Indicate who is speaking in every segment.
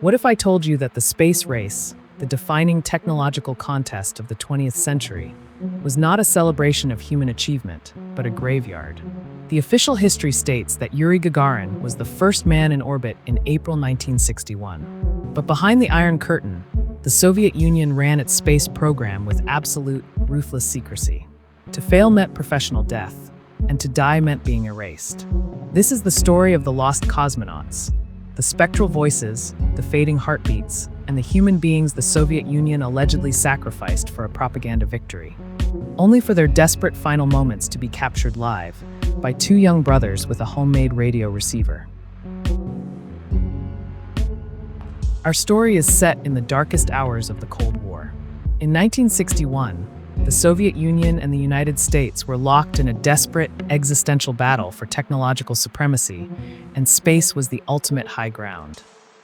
Speaker 1: What if I told you that the space race, the defining technological contest of the 20th century, was not a celebration of human achievement, but a graveyard? The official history states that Yuri Gagarin was the first man in orbit in April 1961. But behind the Iron Curtain, the Soviet Union ran its space program with absolute, ruthless secrecy. To fail meant professional death, and to die meant being erased. This is the story of the lost cosmonauts, the spectral voices, the fading heartbeats, and the human beings the Soviet Union allegedly sacrificed for a propaganda victory, only for their desperate final moments to be captured live by two young brothers with a homemade radio receiver. Our story is set in the darkest hours of the Cold War. In 1961, the Soviet Union and the United States were locked in a desperate, existential battle for technological supremacy, and space was the ultimate high ground.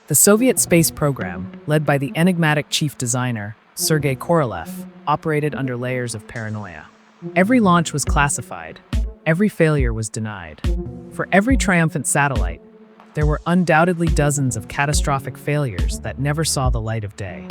Speaker 1: The Soviet space program, led by the enigmatic chief designer, Sergei Korolev, operated under layers of paranoia. Every launch was classified. Every failure was denied. For every triumphant satellite, there were undoubtedly dozens of catastrophic failures that never saw the light of day.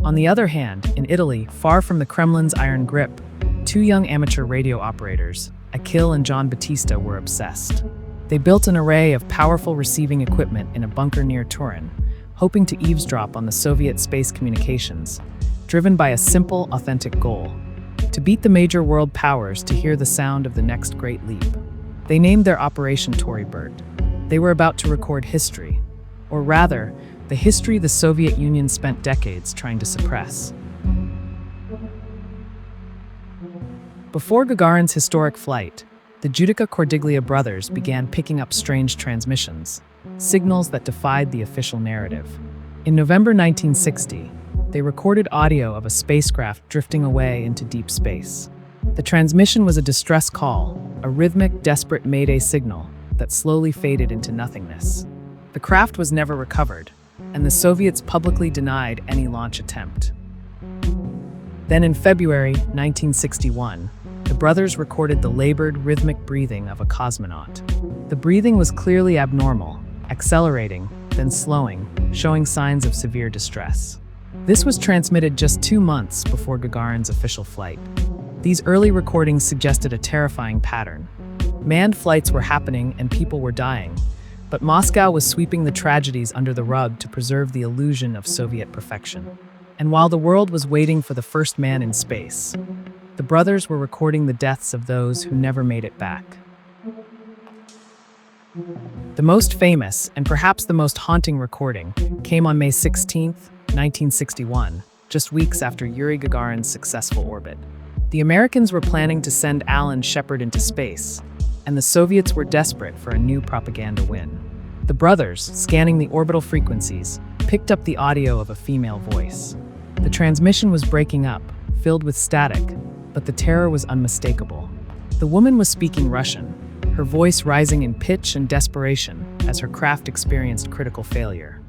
Speaker 1: On the other hand, in Italy, far from the Kremlin's iron grip, two young amateur radio operators, Achille and John Battista, were obsessed. They built an array of powerful receiving equipment in a bunker near Turin, hoping to eavesdrop on the Soviet space communications, driven by a simple, authentic goal: to beat the major world powers to hear the sound of the next great leap. They named their operation Tory Bird. They were about to record history, or rather, the history the Soviet Union spent decades trying to suppress. Before Gagarin's historic flight, the Judica Cordiglia brothers began picking up strange transmissions, signals that defied the official narrative. In November 1960, they recorded audio of a spacecraft drifting away into deep space. The transmission was a distress call, a rhythmic, desperate mayday signal that slowly faded into nothingness. The craft was never recovered, and the Soviets publicly denied any launch attempt. Then in February 1961, the brothers recorded the labored, rhythmic breathing of a cosmonaut. The breathing was clearly abnormal, accelerating, then slowing, showing signs of severe distress. This was transmitted just 2 months before Gagarin's official flight. These early recordings suggested a terrifying pattern. Manned flights were happening and people were dying, but Moscow was sweeping the tragedies under the rug to preserve the illusion of Soviet perfection. And while the world was waiting for the first man in space, the brothers were recording the deaths of those who never made it back. The most famous, and perhaps the most haunting recording, came on May 16, 1961, just weeks after Yuri Gagarin's successful orbit. The Americans were planning to send Alan Shepard into space, and the Soviets were desperate for a new propaganda win. The brothers, scanning the orbital frequencies, picked up the audio of a female voice. The transmission was breaking up, filled with static, but the terror was unmistakable. The woman was speaking Russian, her voice rising in pitch and desperation as her craft experienced critical failure.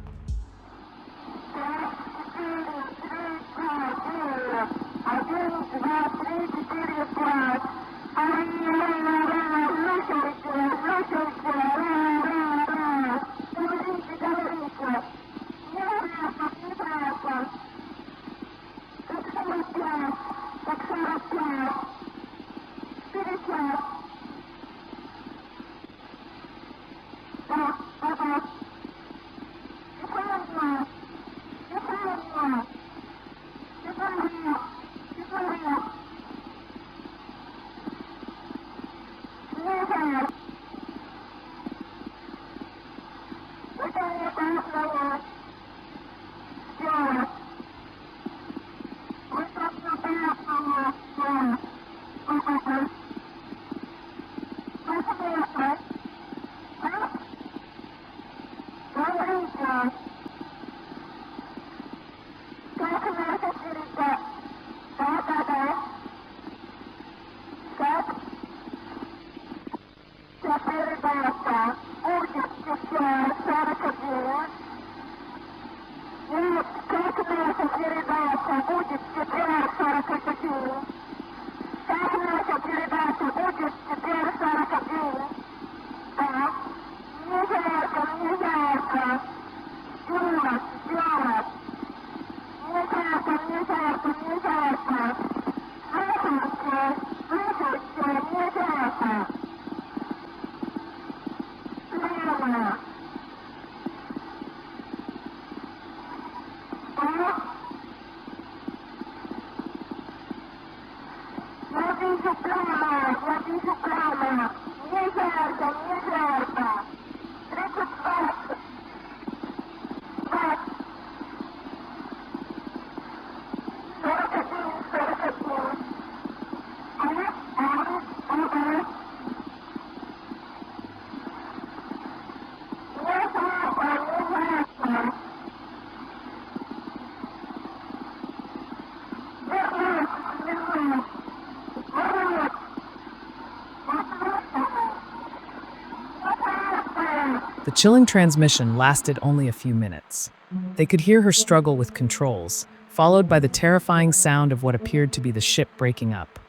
Speaker 1: The chilling transmission lasted only a few minutes. They could hear her struggle with controls, followed by the terrifying sound of what appeared to be the ship breaking up,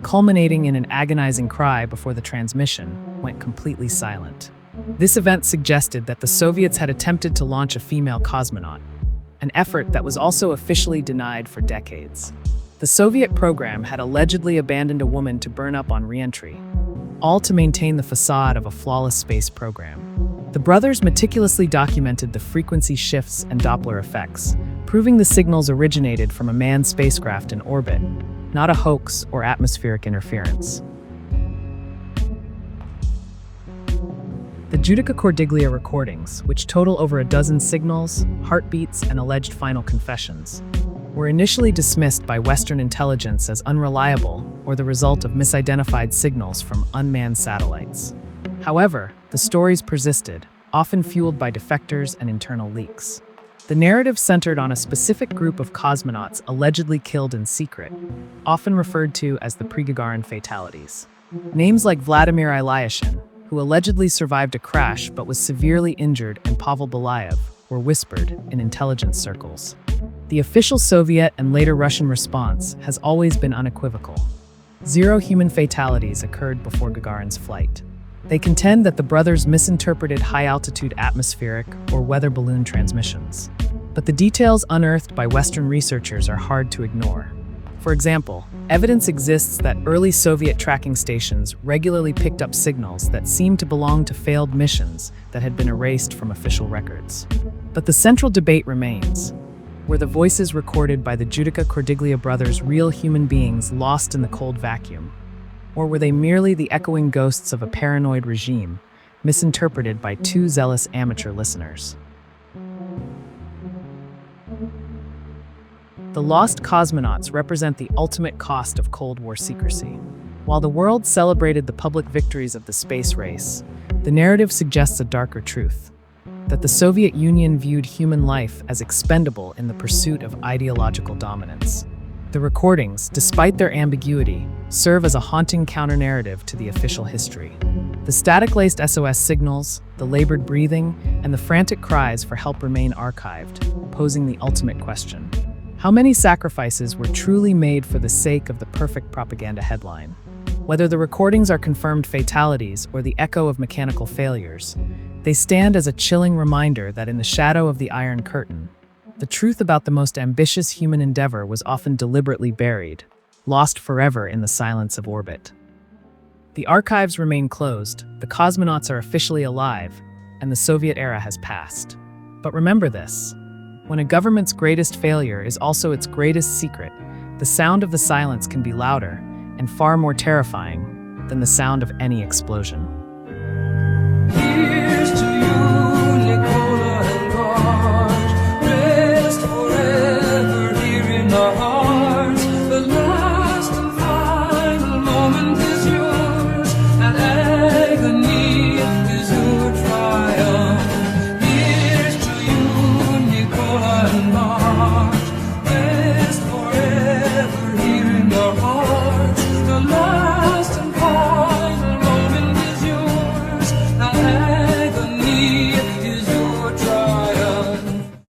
Speaker 1: culminating in an agonizing cry before the transmission went completely silent. This event suggested that the Soviets had attempted to launch a female cosmonaut, an effort that was also officially denied for decades. The Soviet program had allegedly abandoned a woman to burn up on re-entry, all to maintain the facade of a flawless space program. The brothers meticulously documented the frequency shifts and Doppler effects, proving the signals originated from a manned spacecraft in orbit, not a hoax or atmospheric interference. The Judica Cordiglia recordings, which total over a dozen signals, heartbeats, and alleged final confessions, were initially dismissed by Western intelligence as unreliable or the result of misidentified signals from unmanned satellites. However, the stories persisted, often fueled by defectors and internal leaks. The narrative centered on a specific group of cosmonauts allegedly killed in secret, often referred to as the pre-Gagarin fatalities. Names like Vladimir Ilyushin, who allegedly survived a crash but was severely injured, and Pavel Belayev, were whispered in intelligence circles. The official Soviet and later Russian response has always been unequivocal. 0 human fatalities occurred before Gagarin's flight. They contend that the brothers misinterpreted high-altitude atmospheric or weather balloon transmissions. But the details unearthed by Western researchers are hard to ignore. For example, evidence exists that early Soviet tracking stations regularly picked up signals that seemed to belong to failed missions that had been erased from official records. But the central debate remains. Were the voices recorded by the Judica Cordiglia brothers real human beings lost in the cold vacuum? Or were they merely the echoing ghosts of a paranoid regime, misinterpreted by 2 zealous amateur listeners? The lost cosmonauts represent the ultimate cost of Cold War secrecy. While the world celebrated the public victories of the space race, the narrative suggests a darker truth: that the Soviet Union viewed human life as expendable in the pursuit of ideological dominance. The recordings, despite their ambiguity, serve as a haunting counter-narrative to the official history. The static-laced SOS signals, the labored breathing, and the frantic cries for help remain archived, posing the ultimate question: how many sacrifices were truly made for the sake of the perfect propaganda headline? Whether the recordings are confirmed fatalities or the echo of mechanical failures, they stand as a chilling reminder that in the shadow of the Iron Curtain, the truth about the most ambitious human endeavor was often deliberately buried, lost forever in the silence of orbit. The archives remain closed, the cosmonauts are officially alive, and the Soviet era has passed. But remember this: when a government's greatest failure is also its greatest secret, the sound of the silence can be louder and far more terrifying than the sound of any explosion.